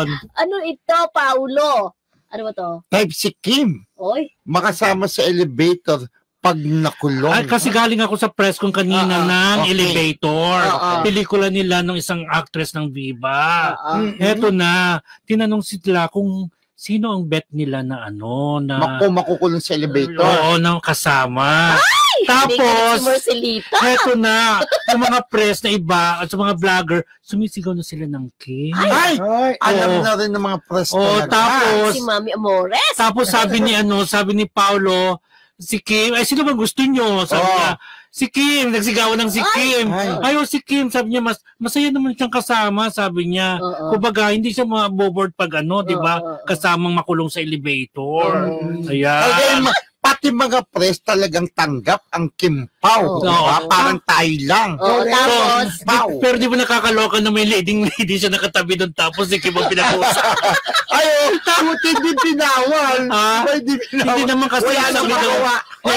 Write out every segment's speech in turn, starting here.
yun? Ano ito, Paulo? Ano ba to? Type si Kim. Oy. Makasama sa elevator pag nakulong. Ay, kasi galing ako sa press kung kanina ng Elevator. Pelikula nila ng isang actress ng Viva. Eto na, tinanong sila kung sino ang bet nila na makukulong sa elevator. Oo, ng kasama. Ay! Tapos, eto na, sa mga press na iba at sa mga vlogger, sumisigaw na sila ng Kim. Ay! Alam na rin ng mga press talaga. Tapos, si Mami Amores. Tapos sabi ni Paulo, si Kim, ay sino ba gusto nyo? Sabi niya, si Kim, nagsigawan ng si Kim. Ayaw si Kim, sabi niya, masaya naman siyang kasama, sabi niya. Kumbaga, hindi siya maboboard pag di ba? Kasamang makulong sa elevator. Ayan. Pati mga press talagang tanggap ang Kim Pao. Diba? Parang tayo lang. Tapos, pero di ba nakakaloka na may leading lady siya nakatabi doon tapos si Kim ang pinag-usap. Buti hindi pinawal. Hindi naman kasi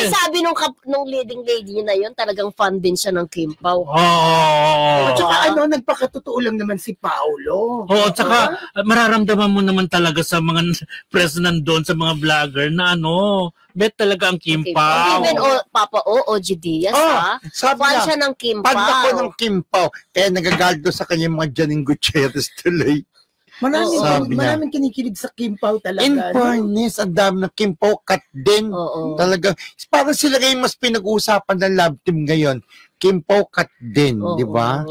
sabi nung leading lady na yun, talagang fan din siya ng Kim Pao. At saka nagpakatotoo lang naman si Paulo. Oo, at saka mararamdaman mo naman talaga sa mga press nandun, sa mga vlogger na bet talaga ang Kim Pao. Even Papa OG Diaz, fan siya ng Kim Pao. Fan ako ng Kim Pao. Kaya nagagaldo sa kanya mga Janine Gutierrez tuloy. Maraming kinikilig sa Kim Pao talaga. In fairness, ang dami ng Kim Pao cut din. Talaga. Parang sila ngayon mas pinag-uusapan ng love team ngayon. Kim Pao cut din, di ba?